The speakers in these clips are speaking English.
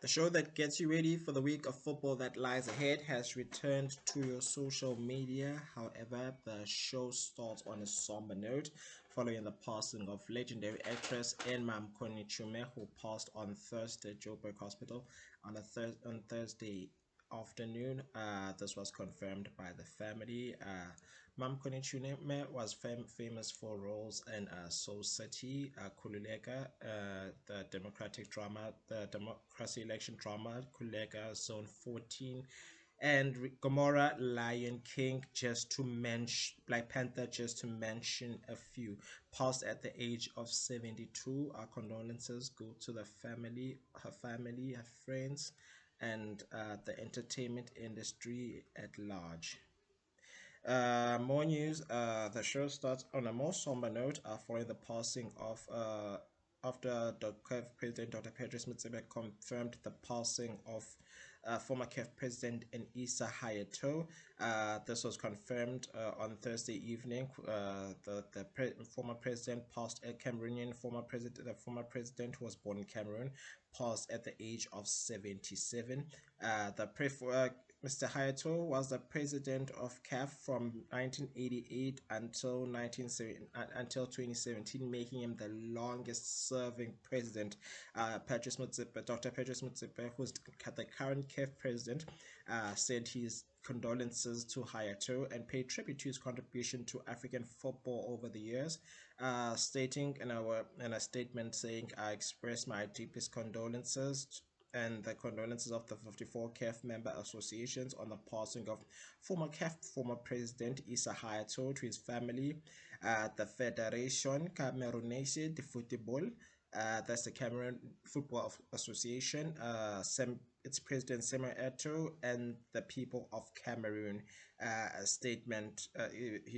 The show that gets you ready for the week of football that lies ahead has returned to your social media. However, the show starts on a somber note following the passing of legendary actress Enmam Konichume, who passed on Thursday at Joburg Hospital on Thursday afternoon. This was confirmed by the family. Mam Konichume was famous for roles in Soul City, Kululeka, the democracy election drama, Kululeka Zone 14, and Gomorrah, Lion King, just to mention Black Panther, just to mention a few. Passed at the age of 72. Our condolences go to the family, her friends, and the entertainment industry at large. More news. The show starts on a more somber note following the passing of after the CAF president Dr. Pedro Mutsebe confirmed the passing of former CAF president Isa Hayato. This was confirmed on Thursday evening. Former president passed a Cameroonian former president. The former president who was born in Cameroon passed at the age of 77. Mr. Hayato was the president of CAF from 1988 until 2017, making him the longest serving president. Dr. Patrice Motsepe, who's the current CAF president, sent his condolences to Hayato and paid tribute to his contribution to African football over the years, stating in a statement saying, "I express my deepest condolences and the condolences of the 54 CAF member associations on the passing of former CAF former president Issa Hayato, to his family, the Federation Camerounese de Football, that's the Cameroon Football Association, its president Samuel Eto'o, and the people of Cameroon." A statement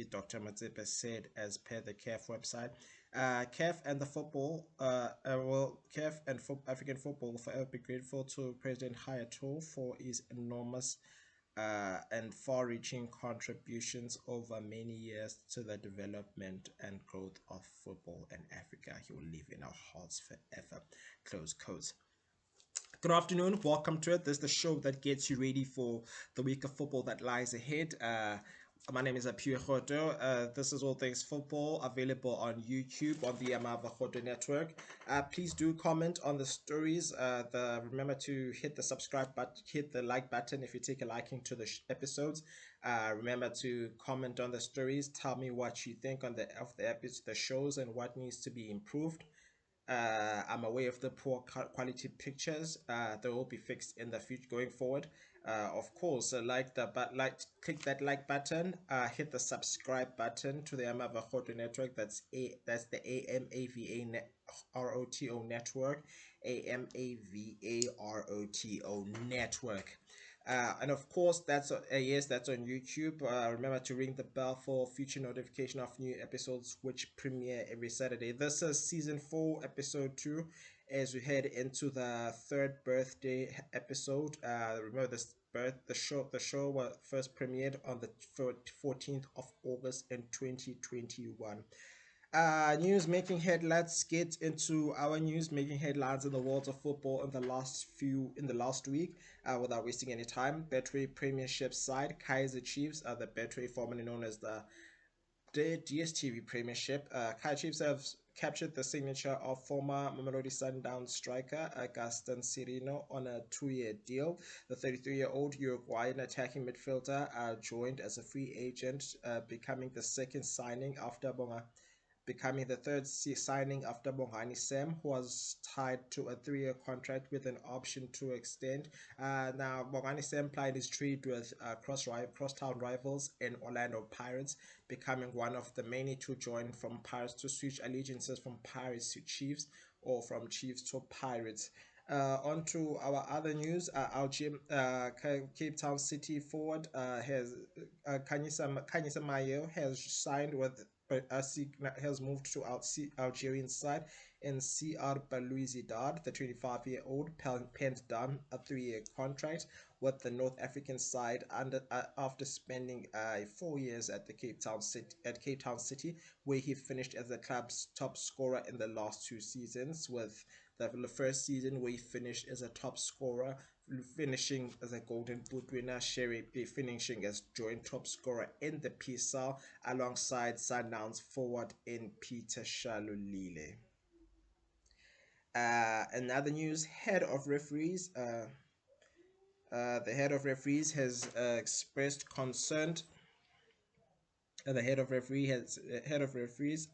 Dr. Matsepe said as per the CAF website. CAF and the football, CAF and African football will forever be grateful to President Hayatou for his enormous and far-reaching contributions over many years to the development and growth of football in Africa. He will live in our hearts forever. Close quotes. Good afternoon, welcome to it. This is the show that gets you ready for the week of football that lies ahead. My name is Apiwe Roto. This is All Things Football, available on YouTube on the Amava Roto network. Please do comment on the stories. Remember to hit the subscribe button, hit the like button if you take a liking to the episodes. Remember to comment on the stories. Tell me what you think on the episodes, the shows, and what needs to be improved. I'm aware of the poor quality pictures. They will be fixed in the future going forward. Of course, click that like button. Hit the subscribe button to the Amava Roto network. That's the AMAVA ROTO network. AMAVA ROTO network. And of course, that's on YouTube. Remember to ring the bell for future notification of new episodes, which premiere every Saturday. This is season 4, episode 2, as we head into the third birthday episode. Remember the show was first premiered on the 14th of August in 2021. News making headlines. Let's get into our news making headlines in the world of football in the last week. Without wasting any time, Betway Premiership side Kaizer Chiefs, the Betway formerly known as the DSTV Premiership. Kaizer Chiefs have captured the signature of former Mamelodi Sundowns striker Gaston Sirino on a 2-year deal. The 33-year-old Uruguayan attacking midfielder joined as a free agent, becoming the third signing after Bongani Sam, who was tied to a 3-year contract with an option to extend. Now, Bongani Sam plied his trade with crosstown rivals in Orlando Pirates, becoming one of the many to join from Pirates to switch allegiances from Pirates to Chiefs, or from Chiefs to Pirates. On to our other news. Cape Town City forward Kanyisa Mayo has signed with has moved to Algerian side in CR Belouizdad. The 25-year-old penned down a 3-year contract with the North African side after spending 4 years at Cape Town City, where he finished as the club's top scorer in the last 2 seasons, with the first season where he finished as a top scorer, finishing as a Golden Boot winner, Sherry finishing as joint top scorer in the PSL alongside Sundowns forward in Peter Shalulile. Another news: the head of referees has expressed concern. The head of referees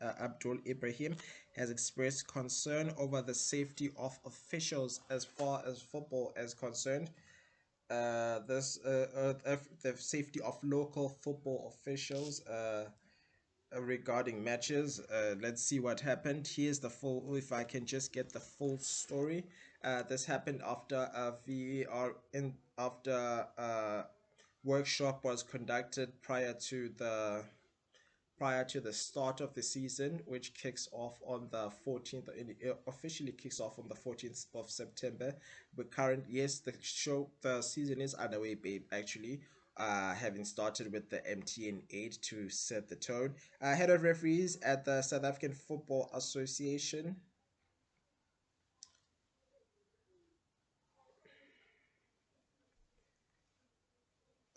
Abdul Ibrahim has expressed concern over the safety of officials as far as football is concerned. The safety of local football officials regarding matches. Let's see what happened. Here's the full. If I can just get the full story. This happened after a VAR in after workshop was conducted prior to the start of the season, which kicks off on the 14th, officially kicks off on the 14th of September. But yes, the season is underway, babe, actually. Having started with the MTN 8 to set the tone. Head of referees at the South African Football Association.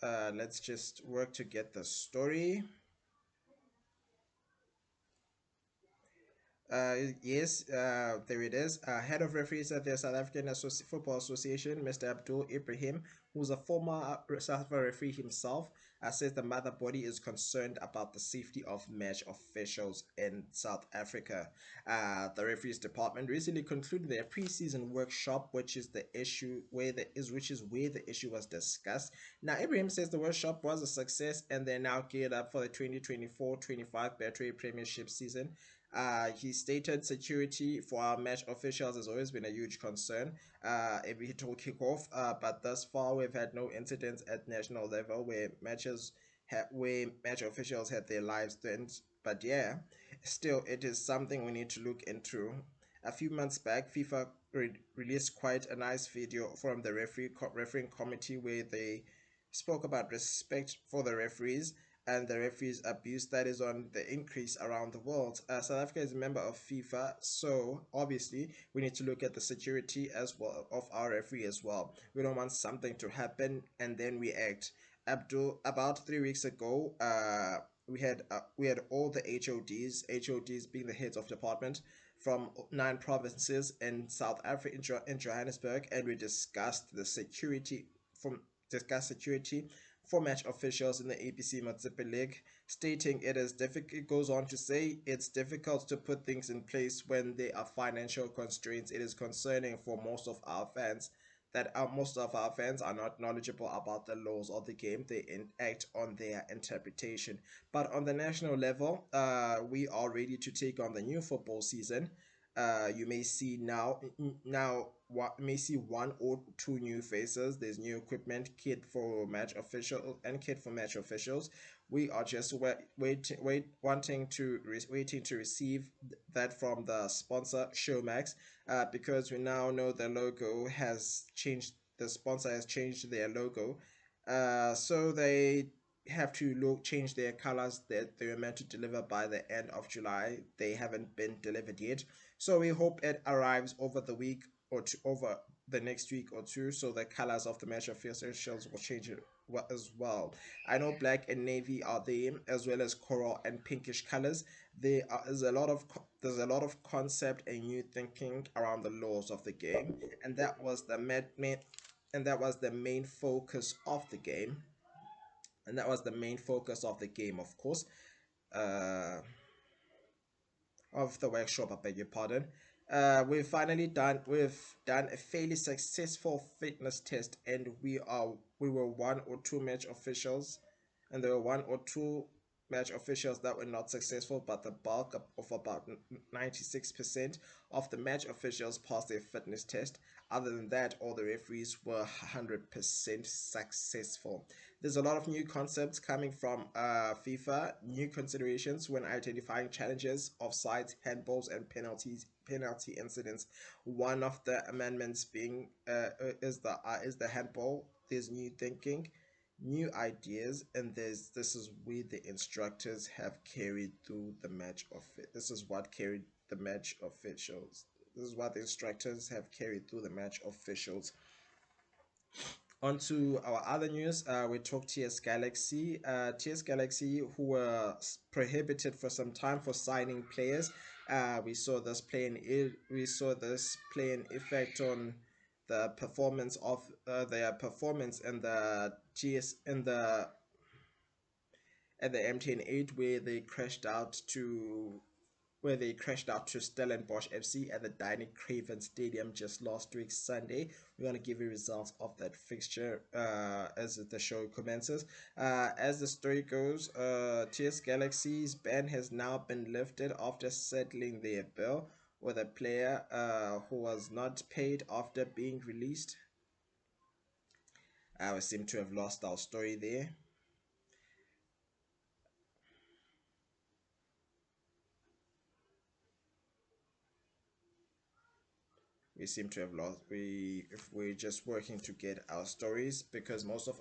Let's just work to get the story. Yes, there it is. Head of referees at the South African Football Association, Mr. Abdul Ibrahim, who's a former South African referee himself, says the mother body is concerned about the safety of match officials in South Africa. The referees department recently concluded their preseason workshop, which is where the issue was discussed. Now, Ibrahim says the workshop was a success, and they're now geared up for the 2024-25 Betway Premiership season. He stated security for our match officials has always been a huge concern every hit or kickoff, but thus far we've had no incidents at national level where match officials had their lives threatened. But yeah, still, it is something we need to look into. A few months back, FIFA released quite a nice video from the refereeing committee where they spoke about respect for the referees and the referees abuse that is on the increase around the world. South Africa is a member of FIFA, so obviously we need to look at the security as well of our referee as well. We don't want something to happen and then we act. Abdul, about 3 weeks ago, we had all the HODs being the heads of department from 9 provinces in South Africa in Johannesburg, and we discussed security for match officials in the ABC Motsepe League, stating it is difficult. It goes on to say it's difficult to put things in place when there are financial constraints. It is concerning for most of our fans are not knowledgeable about the laws of the game. They act on their interpretation. But on the national level, we are ready to take on the new football season. You may see what may see one or two new faces. There's new equipment, kit for match officials. We are just waiting to receive that from the sponsor Showmax, because we now know the logo has changed. The sponsor has changed their logo, so they have to change their colors that they were meant to deliver by the end of July. They haven't been delivered yet, so we hope it arrives over the next week or two, so the colors of the match officials will change as well. I know black and navy are there, as well as coral and pinkish colors. There's a lot of concept and new thinking around the laws of the game, and that was the main focus of the game. Of course. Uh, of the workshop, I beg your pardon. We've done a fairly successful fitness test, and we were one or two match officials, and there were one or two match officials that were not successful, but the bulk of about 96% of the match officials passed their fitness test. Other than that, all the referees were 100% successful. There's a lot of new concepts coming from FIFA, new considerations when identifying challenges, offsides, handballs, and penalty incidents. One of the amendments being is the handball. There's new thinking, new ideas, and this is where the instructors have carried through the match of it. This is what carried the match officials. This is what the instructors have carried through the match officials. On to our other news, we talk TS Galaxy. TS Galaxy, who were prohibited for some time for signing players. We saw this play in effect on the performance of their performance in the TS in the at the MTN 8, where they crashed out to Stellenbosch FC at the Dining Craven Stadium just last week Sunday. We're going to give you results of that fixture as the show commences. As the story goes, TS Galaxy's ban has now been lifted after settling their bill with a player who was not paid after being released. We seem to have lost our story there. We seem to have lost if we're just working to get our stories, because most of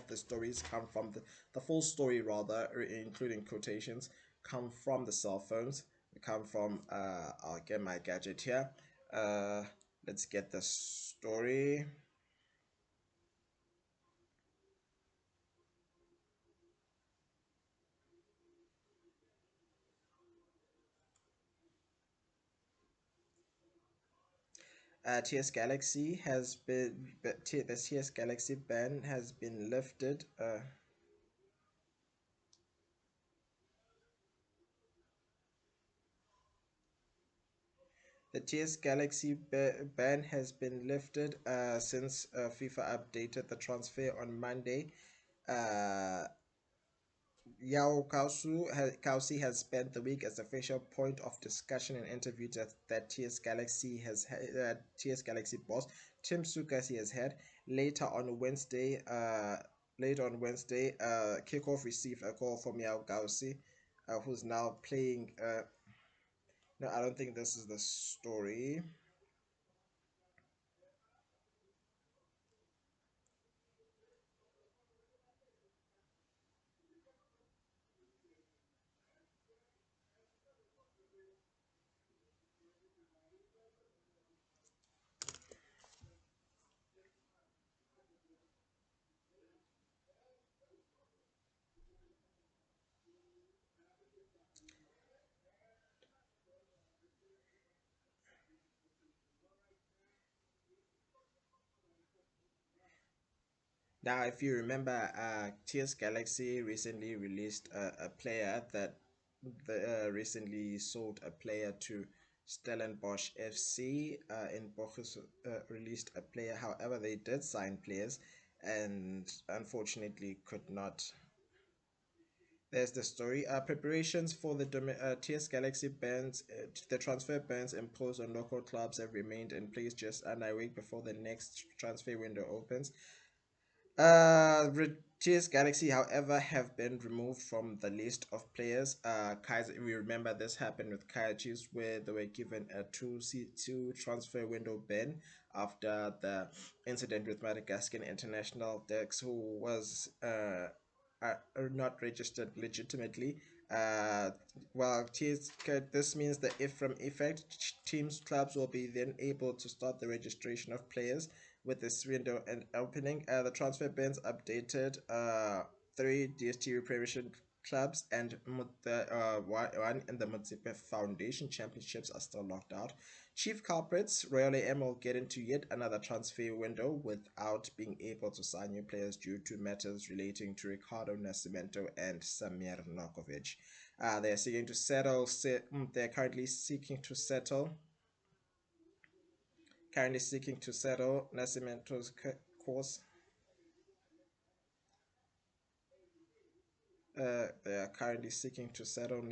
the stories come from the full story, rather, including quotations, come from the cell phones. They come from I'll get my gadget here. uh let's get the story. TS Galaxy has been the TS Galaxy ban has been lifted. The TS Galaxy ban has been lifted since FIFA updated the transfer on Monday. Uh, Kausi has spent the week as official point of discussion and interview that TS Galaxy boss Tim Sukasi has had. Later on Wednesday, Kickoff received a call from Yao Kausi, who's now playing. No, I don't think this is the story. Now, if you remember, TS Galaxy recently released a player that recently sold a player to Stellenbosch FC. In Bochus released a player. However, they did sign players, and unfortunately could not. There's the story. Preparations for the TS Galaxy bans, the transfer bans imposed on local clubs have remained in place just under a week before the next transfer window opens. TS Galaxy, however, have been removed from the list of players. Kaiser, we remember this happened with Kaiser Chiefs, where they were given a two transfer window ban after the incident with Madagascar international Dex, who was not registered legitimately. Uh, this means that if from effect, teams clubs will be then able to start the registration of players with this window and opening. The transfer bans updated. Three DST Premiership clubs and one in the Mutsipe Foundation Championships are still locked out. Chief culprits, Royal AM will get into yet another transfer window without being able to sign new players due to matters relating to Ricardo Nascimento and Samir Nokovic. They're seeking to settle. They're currently seeking to settle Nascimento's course. They are currently seeking to settle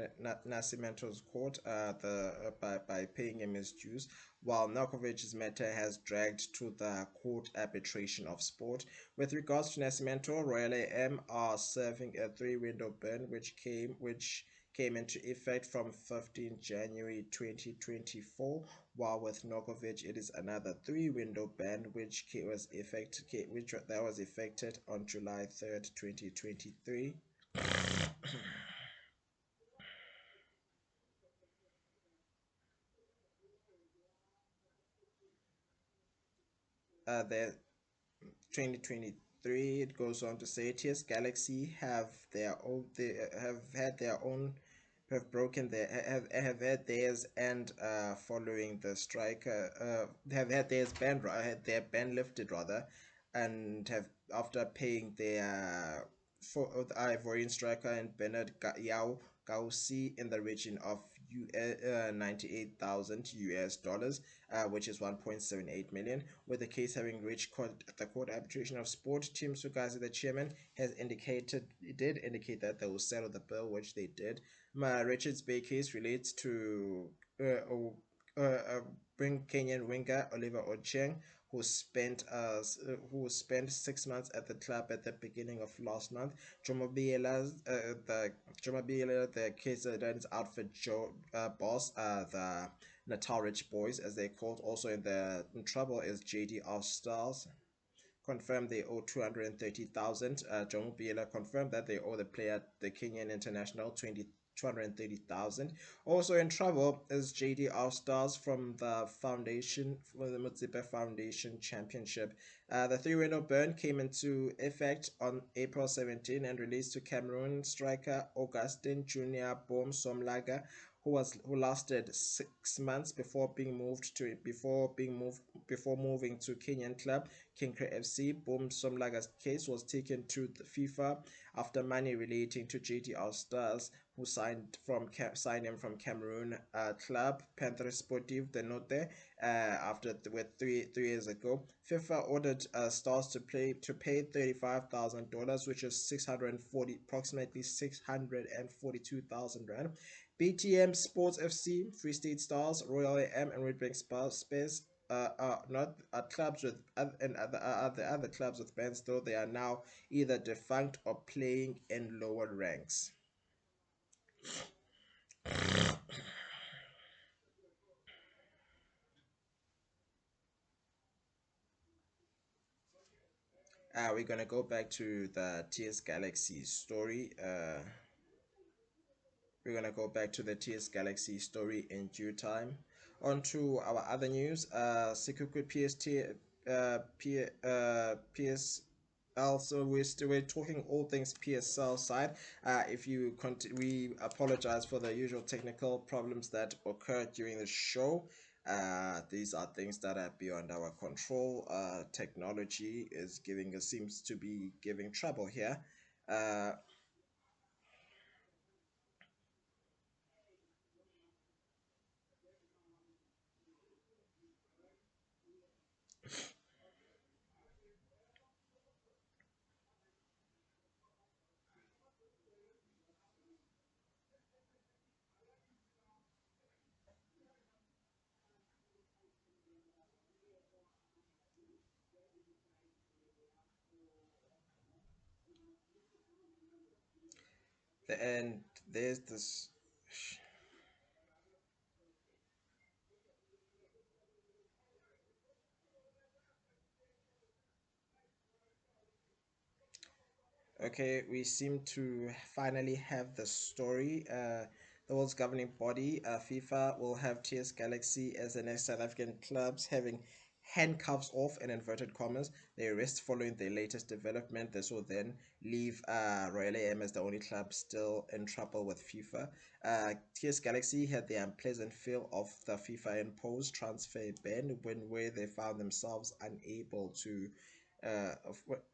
Nascimento's court by paying him his dues, while Nokovic's matter has dragged to the Court Arbitration of Sport. With regards to Nascimento, Royal AM are serving a three-window ban which came into effect from 15 January 2024, while with Nokovic it is another three-window ban which was effected on July 3rd, 2023. their 2023. It goes on to say TS Galaxy have had their own have broken their have had theirs and following the striker have had theirs had their ban lifted rather, and have after paying their for the Ivorian striker and Bernard Yao Gausi in the region of 98,000 US dollars, which is 1.78 million, with the case having reached the court arbitration of sport. Tim Sukazi, the chairman, has did indicate that they will settle the bill, which they did. Richards Bay case relates to bring Kenyan winger Oliver Ochieng, who spent 6 months at the club at the beginning of last month. The KZN's outfit boss, the Natal Rich Boys, as they called, also in trouble is JD Stars, confirmed they owe 230,000. John Biela confirmed that they owe the player, the Kenyan international, 230,000. Also in trouble is JDR Stars from the Mutsipe Foundation Championship. The 3-winner ban came into effect on April 17 and released to Cameroon striker Augustin Junior Bom Somlaga, who lasted 6 months before moving to Kenyan club Kinkre FC. Boom Somlaga's case was taken to the FIFA after money relating to JTR Stars, who signed him from Cameroon club Panther Sportive de Note with 3 years ago. FIFA ordered Stars to pay $35,000, which is approximately 642,000 rand. BTM Sports FC, Free State Stars, Royal AM, and Red Bank Space not clubs with the other clubs with bans, though they are now either defunct or playing in lower ranks. We're gonna go back to the TS Galaxy story. We're gonna go back to the TS Galaxy story in due time. On to our other news. Sikuku PST PSL. So we're talking all things PSL side. If you we apologize for the usual technical problems that occurred during the show. These are things that are beyond our control. Technology seems to be giving trouble here. Uh, and there's this. Okay, we seem to finally have the story. The world's governing body, FIFA, will have TS Galaxy as the next South African clubs having handcuffs off in inverted commas. They arrest following the latest development. This will then leave Royal AM as the only club still in trouble with FIFA. TS Galaxy had the unpleasant feel of the FIFA imposed transfer ban where they found themselves unable to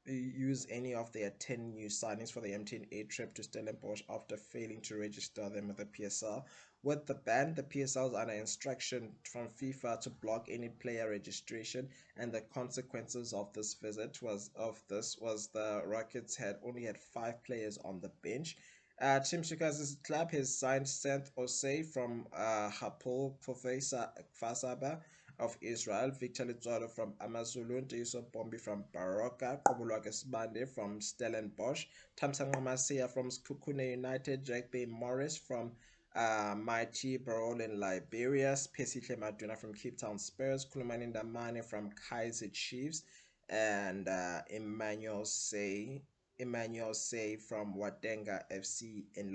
use any of their 10 new signings for the MTN trip to Stellenbosch after failing to register them with the PSL. With the ban, the PSL is under instruction from FIFA to block any player registration, and the consequences of this was the Rockets had only had 5 players on the bench. Tim Suka's club has signed Santh Osei from Hapoel Kfar of Israel, Victor Litswalo from Amazulu, Teiso Bombi from Baroka, Kobulwake Sibande from Stellenbosch, Tamsanqa Masia from Skukune United, Jack Bay Morris from Mighty Barol in Liberia, Spesihle Maduna from Cape Town Spurs, Kulumani Ndamane from Kaizer Chiefs, and Emmanuel Say from Wadenga FC in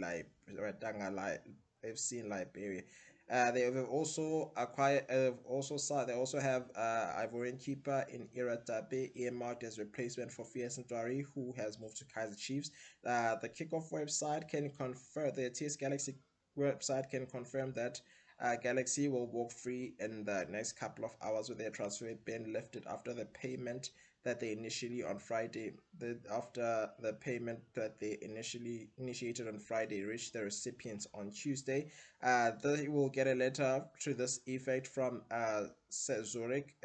FC in Liberia. They have also acquired, they also have Ivorian keeper in Ira Tabe earmarked as replacement for Fies Ndwari, who has moved to Kaizer Chiefs. The Kickoff website can confirm, the TS Galaxy website can confirm that Galaxy will walk free in the next couple of hours with their transfer being lifted after the payment that they initially on Friday, after the payment that they initially initiated on Friday reached the recipients on Tuesday. They will get a letter to this effect from Zurich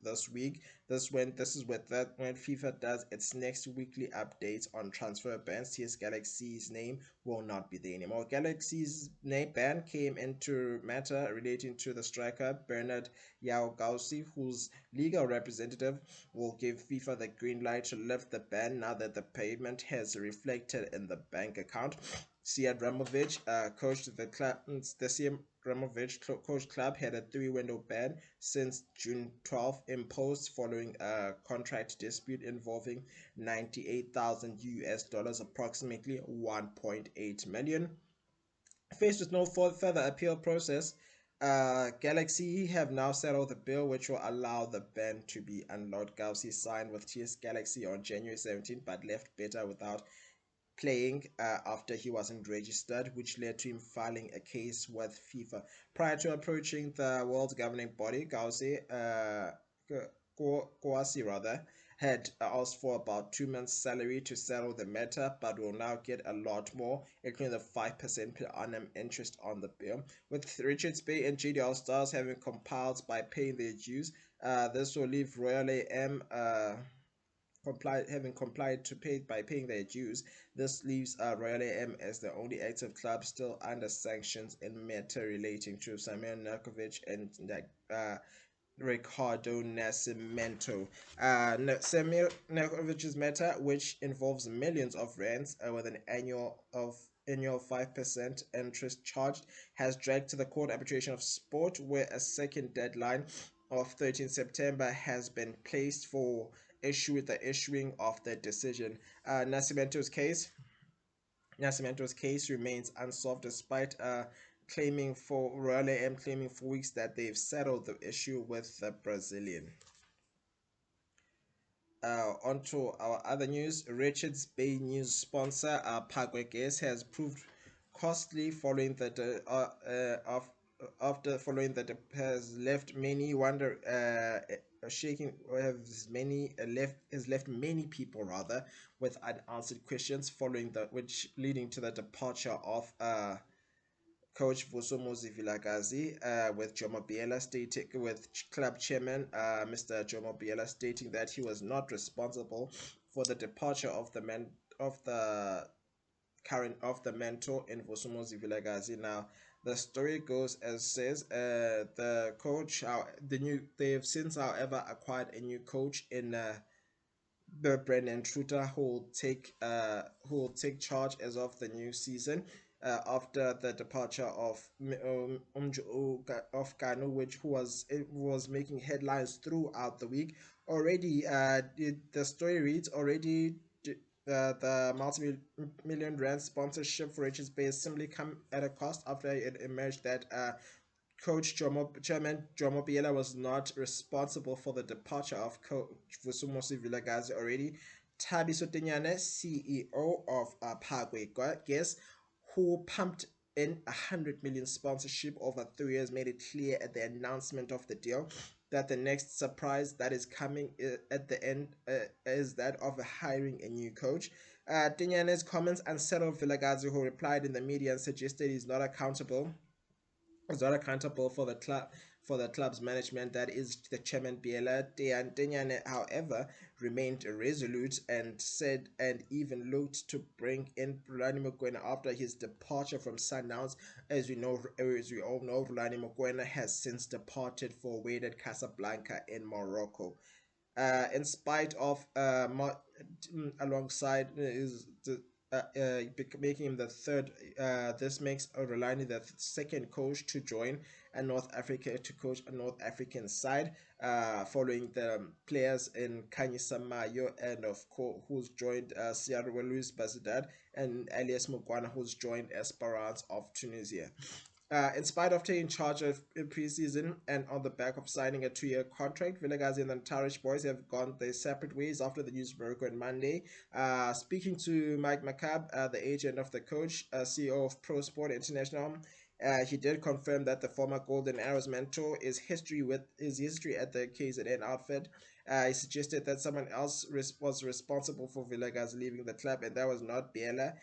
this week. This is what that when FIFA does its next weekly updates on transfer bans. TS Galaxy's name will not be there anymore. Galaxy's name ban came into matter relating to the striker Bernard Yao Gausi, whose legal representative will give FIFA the green light to lift the ban now that the payment has reflected in the bank account. Siad Ramovic coached the club. The CM Ramovic coached club had a three-window ban since June 12th imposed following a contract dispute involving 98,000 US dollars, approximately 1.8 million. Faced with no further appeal process, Galaxy have now settled the bill, which will allow the ban to be unlocked. Gausi signed with TS Galaxy on January 17th, but left better without playing after he wasn't registered, which led to him filing a case with FIFA. Prior to approaching the world's governing body, Kouassi rather, had asked for about 2 months' salary to settle the matter, but will now get a lot more, including the 5% per annum interest on the bill. With Richards Bay and JDL Stars having compiled by paying their dues, this will leave Royal AM having complied to pay by paying their dues. This leaves Royal AM as the only active club still under sanctions in matter relating to Samuel Narkovic and Ricardo Nascimento. Samuel Narkovic's matter, which involves millions of rands with an annual 5% interest charged, has dragged to the Court Arbitration of Sport, where a second deadline of 13 September has been placed for the issuing of the decision. Nascimento's case remains unsolved despite Royal AM claiming for weeks that they've settled the issue with the Brazilian. Onto our other news. Richards Bay news sponsor Pagwe Gas has proved costly following that of after following that has left many wonder shaking has left many people rather with unanswered questions following the which leading to the departure of Coach Vusomuzi Vilagazi, with club chairman Mr. Jomo Biela stating that he was not responsible for the departure of the current of the mentor in Vusomuzi Vilagazi. Now, the story goes as says the coach, they have since however acquired a new coach in Brendan Truter, who will take charge as of the new season. After the departure of of Kanu, who was making headlines throughout the week. Already, the story reads already. The multi-million rand sponsorship for Richards Bay has simply come at a cost after it emerged that Chairman Jomo Biela was not responsible for the departure of Coach Vusumosi Vilagazi already. Tabiso Tenyane, CEO of Pagwe Gas, who pumped in 100 million sponsorship over 3 years, made it clear at the announcement of the deal that the next surprise that is coming at the end is that of hiring a new coach. Tenyane's comments unsettled Vilagazi, who replied in the media and suggested he's not accountable for the club's management, that is the chairman Biela. Denyane, however, remained resolute and even looked to bring in Rulani Mokwena after his departure from Sundowns. As we all know, Rulani Mokwena has since departed for Wydad Casablanca in Morocco. In spite of alongside is making him the third. This makes Orlani the second coach to join to coach a North African side, following the players in Kanyisa Mayo and of course who's joined Sierra Luis Bazidad and Elias Mugwana, who's joined Esperance of Tunisia. In spite of taking charge of preseason and on the back of signing a 2-year contract, Villegas and the Tarish boys have gone their separate ways after the news broke on Monday. Speaking to Mike McCabe, the agent of the coach, CEO of Pro Sport International, he did confirm that the former Golden Arrows mentor is history at the KZN outfit. He suggested that someone else was responsible for Villegas leaving the club, and that was not Biela.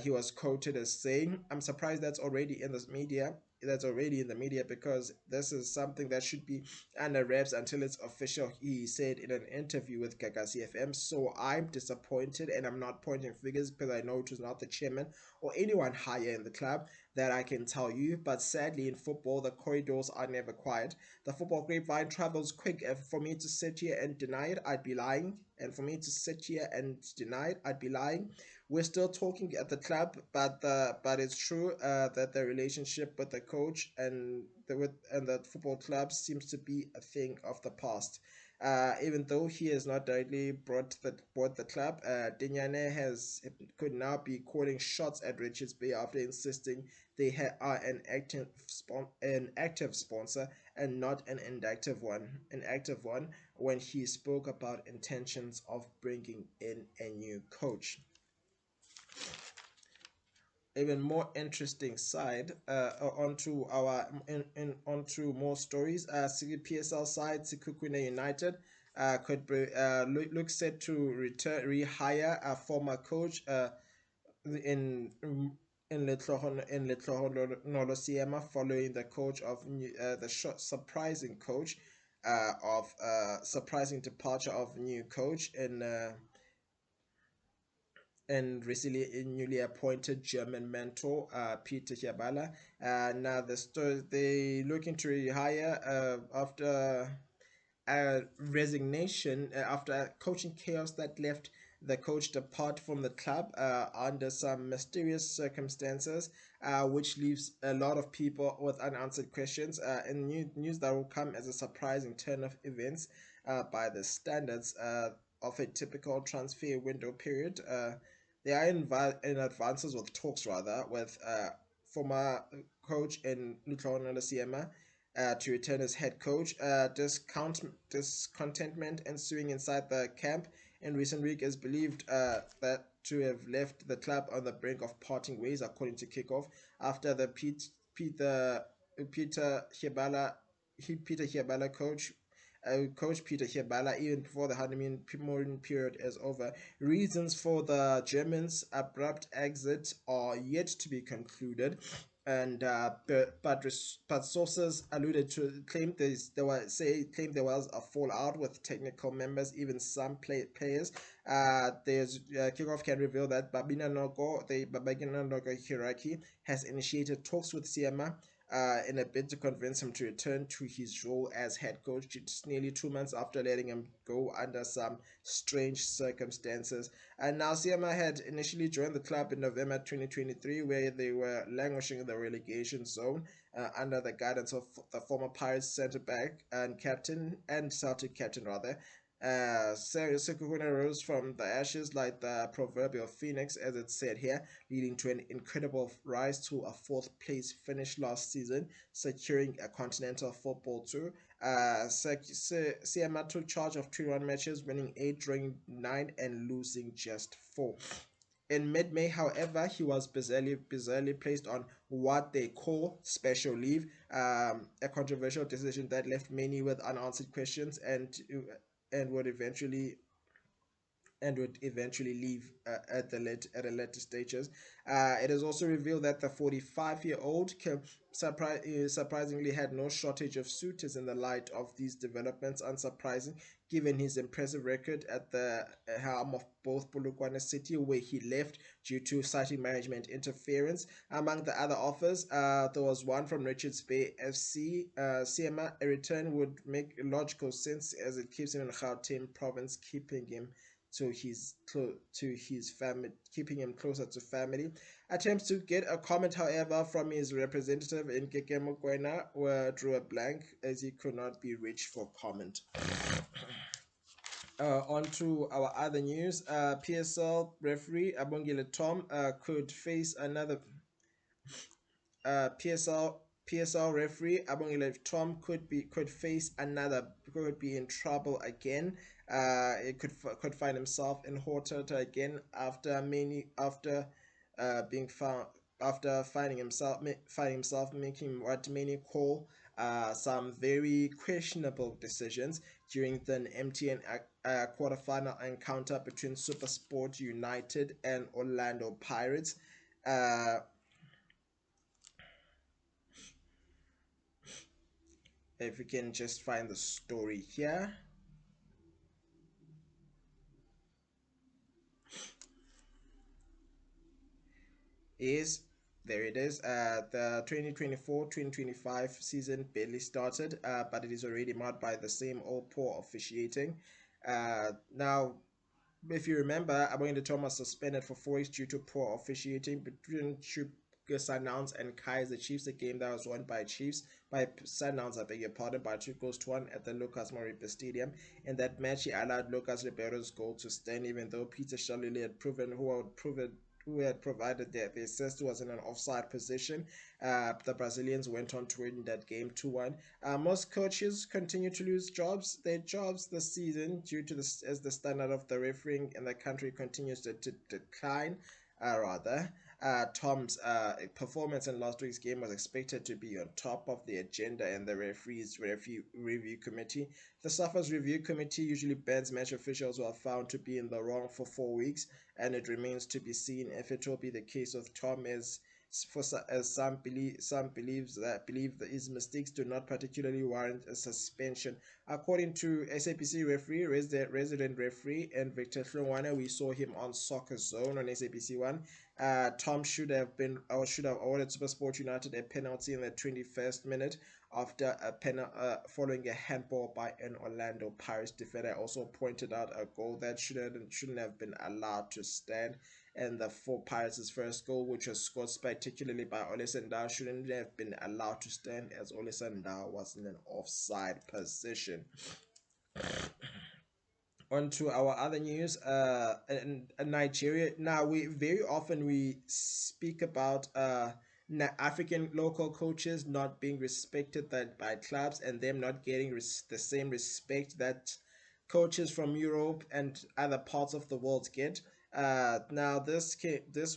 He was quoted as saying, "I'm surprised that's already in the media. That's already in the media because this is something that should be under wraps until it's official," he said in an interview with Gagasi FM. So I'm disappointed, and I'm not pointing fingers because I know it was not the chairman or anyone higher in the club, that I can tell you. But sadly, in football, the corridors are never quiet. The football grapevine travels quick. If for me to sit here and deny it, I'd be lying. And for me to sit here and deny it, I'd be lying. We're still talking at the club, but it's true that the relationship with the coach and the football club seems to be a thing of the past. Even though he has not directly brought the club, Dinyane has could now be calling shots at Richards Bay after insisting are an active sponsor and not an inactive one. An active one when he spoke about intentions of bringing in a new coach. Even more interesting side onto our onto more stories. PSL side Sikukune United could be look set to rehire a former coach in Letlohonolo Siema following the coach of the surprising coach of surprising departure of new coach in and recently a newly appointed German mentor, Peter Hiabala. Now they looking to rehire after a resignation after coaching chaos that left the coach depart from the club under some mysterious circumstances, which leaves a lot of people with unanswered questions. And news that will come as a surprising turn of events by the standards of a typical transfer window period. They are in advances with talks rather with former coach in Lutlona Siema to return as head coach. Discontentment ensuing inside the camp in recent week is believed that to have left the club on the brink of parting ways, according to Kickoff, after the Peter Hiebala coach Peter Hiebala, even before the honeymoon period is over. Reasons for the Germans' abrupt exit are yet to be concluded, and but sources alluded to claim there was a fallout with technical members, even some players. There's Kickoff can reveal that the Babagina Nogo hierarchy has initiated talks with Siema in a bid to convince him to return to his role as head coach just nearly 2 months after letting him go under some strange circumstances. And now Siema had initially joined the club in November 2023, where they were languishing in the relegation zone under the guidance of the former Pirates centre back and Celtic captain rather. Sekukune rose from the ashes like the proverbial phoenix, as it said here, leading to an incredible rise to a fourth place finish last season, securing a continental football tour. Siema took charge of 21 matches, winning 8, drawing 9, and losing just 4. In mid-May, however, he was bizarrely placed on what they call special leave, a controversial decision that left many with unanswered questions and would eventually leave at a later stages. It is also revealed that the 45-year-old surprisingly had no shortage of suitors in the light of these developments. Unsurprising, given his impressive record at the helm of both Polokwane City, where he left due to citing management interference. Among the other offers, there was one from Richards Bay FC. Siema, a return would make logical sense as it keeps him in Gauteng province, to his family, keeping him closer to family. Attempts to get a comment, however, from his representative in Kekemokwena drew a blank as he could not be reached for comment. On to our other news. PSL referee Abongile Tom could face another PSL PSL referee Abongile Tom could be in trouble again. It could find himself in hot water again being found after finding himself making what many call some very questionable decisions during the MTN quarterfinal encounter between SuperSport United and Orlando Pirates. Uh, if we can just find the story here, is there it is. The 2024-2025 season barely started, but it is already marked by the same old poor officiating. Now, if you remember, Aboyinde Thomas suspended for 4 weeks due to poor officiating between Sundowns and Kaizer Chiefs, a game that was won by Sundowns, I beg your pardon, by 2-1 at the Lucas Moripe Stadium. In that match, he allowed Lucas Ribeiro's goal to stand, even though Peter Shalili had who had provided the assist was in an offside position. The Brazilians went on to win that game 2-1. Most coaches continue to lose their jobs this season due to as the standard of the refereeing in the country continues to decline. Rather, Tom's performance in last week's game was expected to be on top of the agenda in the referee's review committee. The SAFA's review committee usually bans match officials who are found to be in the wrong for 4 weeks, and it remains to be seen if it will be the case with Tom as some believe that his mistakes do not particularly warrant a suspension. According to SAPC referee, resident referee, and Victor Hlongwane, we saw him on Soccer Zone on SAPC One. Tom should have awarded SuperSport United a penalty in the 21st minute after following a handball by an Orlando Pirates defender. Also pointed out a goal that shouldn't have been allowed to stand, and the for Pirates' first goal, which was scored spectacularly by Ole Sandau, shouldn't have been allowed to stand as Ole Sandau was in an offside position. On to our other news, in Nigeria. Now, we speak about African local coaches not being respected by clubs, and them not getting the same respect that coaches from Europe and other parts of the world get. Now, this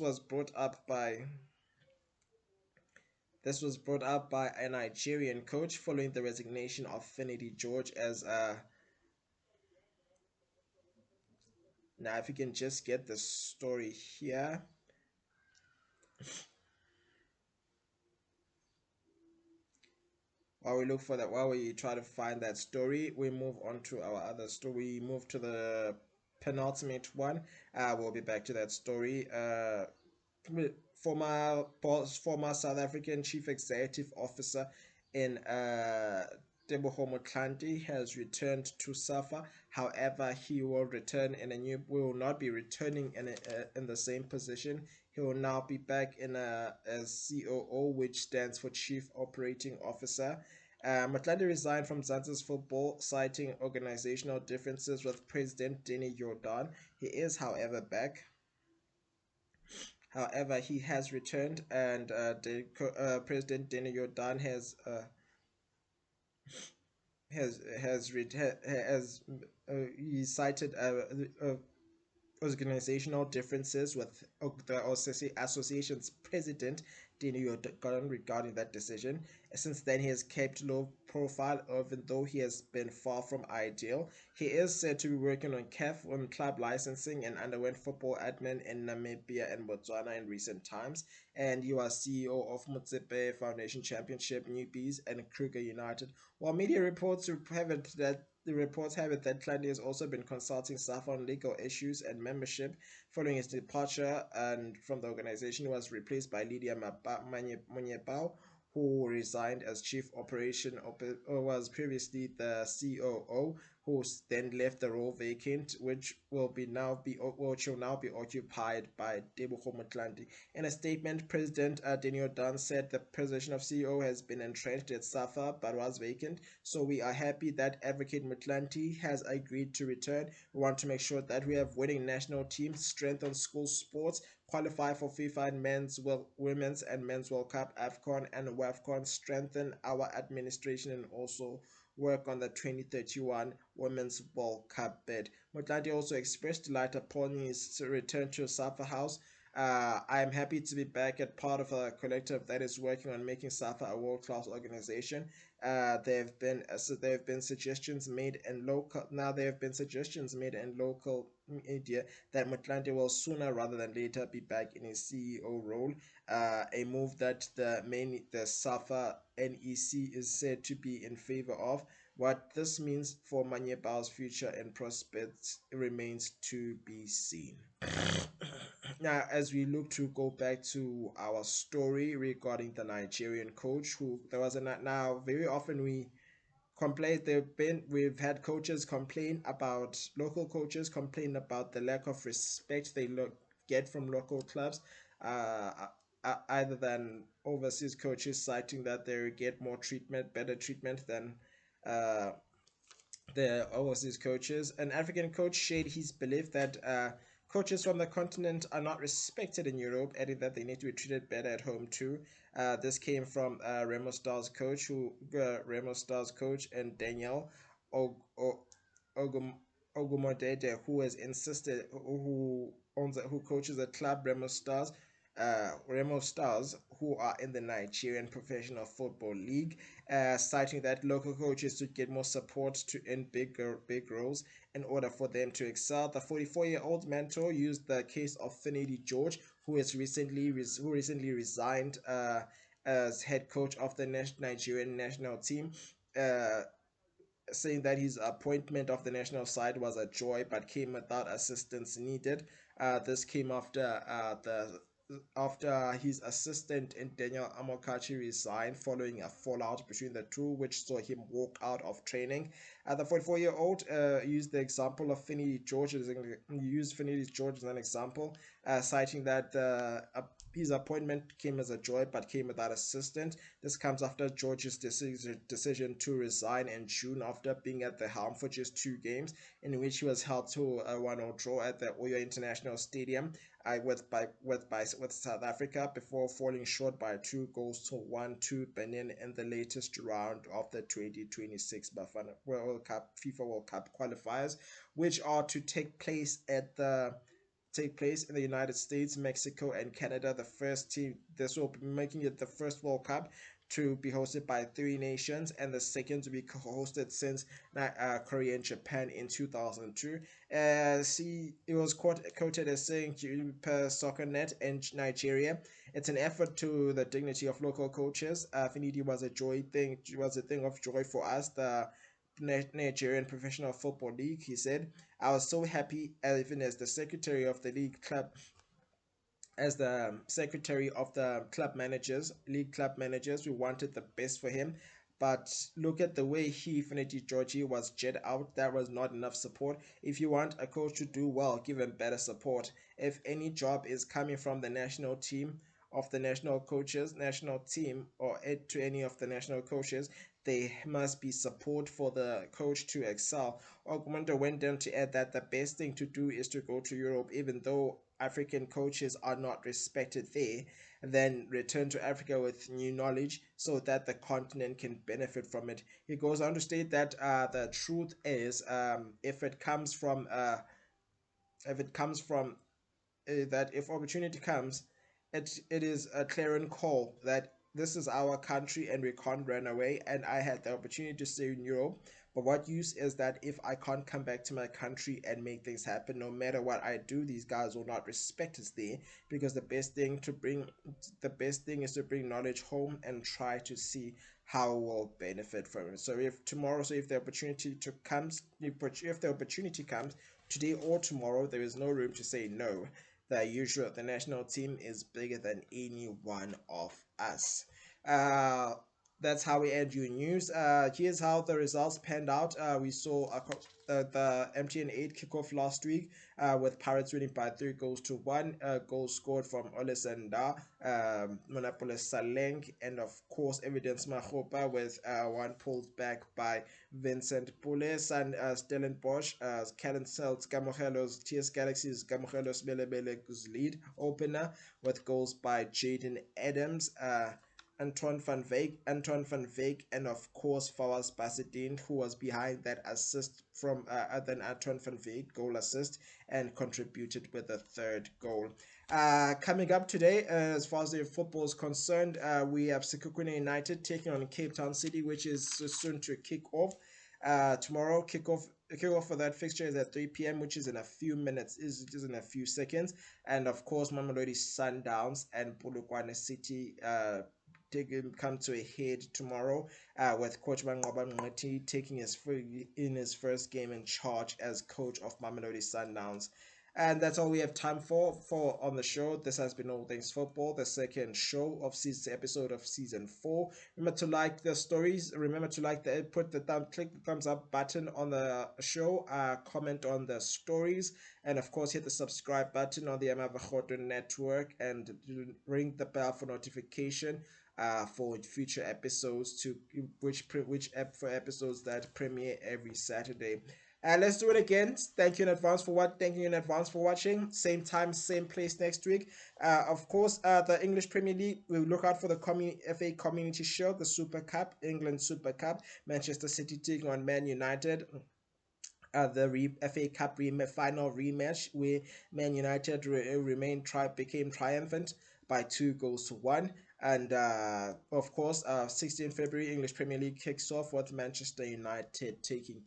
was brought up by a Nigerian coach following the resignation of Finidi George as now, if you can just get the story here. While we try to find that story, we move on to our other story. We move to the penultimate one. We'll be back to that story. Former South African Chief Executive Officer in Teboho Motlanthe has returned to SAFA. However, he will will not be returning in the same position. He will now be back as COO, which stands for Chief Operating Officer. Motlanthe resigned from Zanzibar's football, citing organizational differences with President Denny Jordan. He is, however, back. However, he has returned, and President Denny Jordan has he cited organizational differences with the association's president, Dino Yogan, regarding that decision. Since then, he has kept low profile, even though he has been far from ideal. He is said to be working on club licensing, and underwent football admin in Namibia and Botswana in recent times. And he was CEO of Motsepe Foundation Championship, Newbies, and Kruger United. While media reports have it that Klandy has also been consulting staff on legal issues and membership. Following his departure and from the organization, he was replaced by Lydia Monyebao, who resigned as chief operation, was previously the COO. then left the role vacant, which will now be occupied by Tebogo Motlanthe. In a statement, President Daniel Dunn said the position of CEO has been entrenched at SAFA but was vacant. So we are happy that Advocate Motlanthe has agreed to return. We want to make sure that we have winning national teams, strengthen school sports, qualify for FIFA and women's and men's World Cup, AFCON and WAFCON, strengthen our administration, and also work on the 2031 Women's World Cup bid. Motlanthe also expressed delight upon his return to Safa House. I am happy to be back at part of a collective that is working on making Safa a world-class organization. There have been suggestions made in local. Now there have been suggestions made in local media that Motlanthe will sooner rather than later be back in his CEO role. A move that the Safa NEC is said to be in favor of. What this means for Manyebao's future and prospects remains to be seen. Now, as we look to go back to our story regarding the Nigerian coach, who there was a now very often we complain we've had coaches complain about local coaches complain about the lack of respect get from local clubs, uh, either than overseas coaches citing that they get better treatment than uh, the overseas coaches. An African coach shared his belief that coaches from the continent are not respected in Europe, adding that they need to be treated better at home too. This came from Remo Stars coach, and Daniel Og- Og- Ogum Ogumodede, who coaches the club Remo Stars, who are in the Nigerian Professional Football League, citing that local coaches should get more support to earn big roles in order for them to excel. The 44-year-old mentor used the case of Finidi George, who recently resigned as head coach of the Nigerian national team. Saying that his appointment of the national side was a joy but came without assistance needed. This came after his assistant in Daniel Amokachi resigned following a fallout between the two, which saw him walk out of training. The 44-year-old used the example of Finidi George as an example, citing that his appointment came as a joy but came without assistance. This comes after George's decision to resign in June after being at the helm for just 2 games, in which he was held to a 1-0 draw at the Oyo International Stadium with South Africa before falling short by 2 goals to 1 to Benin in the latest round of the 2026 FIFA World Cup qualifiers, which are to take place in the United States, Mexico, and Canada. This will be making it the first World Cup to be hosted by 3 nations, and the second to be hosted since Korea and Japan in 2002. It was quoted as saying per SoccerNet in Nigeria, it's an effort to the dignity of local coaches. Finidi was a thing of joy for us. The Nigerian Professional Football League, he said. I was so happy, even as the secretary of the secretary of the league club managers, we wanted the best for him. But look at the way Finidi Georgie was jet out. That was not enough support. If you want a coach to do well, give him better support. If any job is coming from the national team of the national team, or to any of the national coaches, there must be support for the coach to excel. Ogmundo went on to add that the best thing to do is to go to Europe, even though African coaches are not respected there, then return to Africa with new knowledge so that the continent can benefit from it. He goes on to state that the truth is, if opportunity comes, it is a clarion call that this is our country and we can't run away. And I had the opportunity to stay in Europe, but what use is that if I can't come back to my country and make things happen? No matter what I do, these guys will not respect us there, because the best thing is to bring knowledge home and try to see how we'll benefit from it. If the opportunity comes today or tomorrow, there is no room to say no. The national team is bigger than any one of us. Uh, That's how we end you news. Here's how the results panned out. We saw the MTN 8 kickoff last week with Pirates winning by 3 goals to 1. Goals scored from Olesenda, Monopolis Saleng, and of course Evidence Mahopa with one pulled back by Vincent Pules and Stellenbosch. Callan Celts Gamogelos, TS Galaxy's Gamogelos Belebele's lead opener with goals by Jaden Adams. Anton van Veek, and of course Fawaz Basidin, who was behind that assist from then Anton van Veek goal assist and contributed with a third goal. Coming up today, as far as the football is concerned, we have Sekhukhune United taking on Cape Town City, which is soon to kick off. Tomorrow, kickoff for that fixture is at 3 p.m., which is in a few minutes, is in a few seconds. And of course, Mamelodi Sundowns and Polokwane City come to a head tomorrow with Coach Mangoba Ngati taking his first game in charge as coach of Mamelodi Sundowns. And that's all we have time for on the show. This has been All Things Football, the second show of season episode of season 4. Remember to like the stories. Remember to like the click the thumbs up button on the show. Comment on the stories, and of course hit the subscribe button on the Amavahoto network and ring the bell for notification for future episodes to which for episodes that premiere every Saturday. Let's do it again. Thank you in advance for watching. Same time, same place next week. Of course, the English Premier League. We'll look out for the FA Community Shield, the Super Cup, England Super Cup, Manchester City taking on Man United. The FA Cup final rematch where Man United became triumphant by 2 goals to 1. And of course, 16 February English Premier League kicks off with Manchester United taking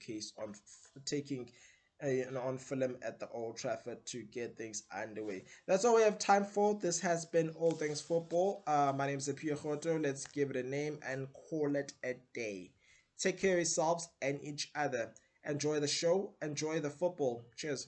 on film at the Old Trafford to get things underway. That's all we have time for. This has been All Things Football. My name is Apiwe Roto. Let's give it a name and call it a day. Take care of yourselves and each other. Enjoy the show. Enjoy the football. Cheers.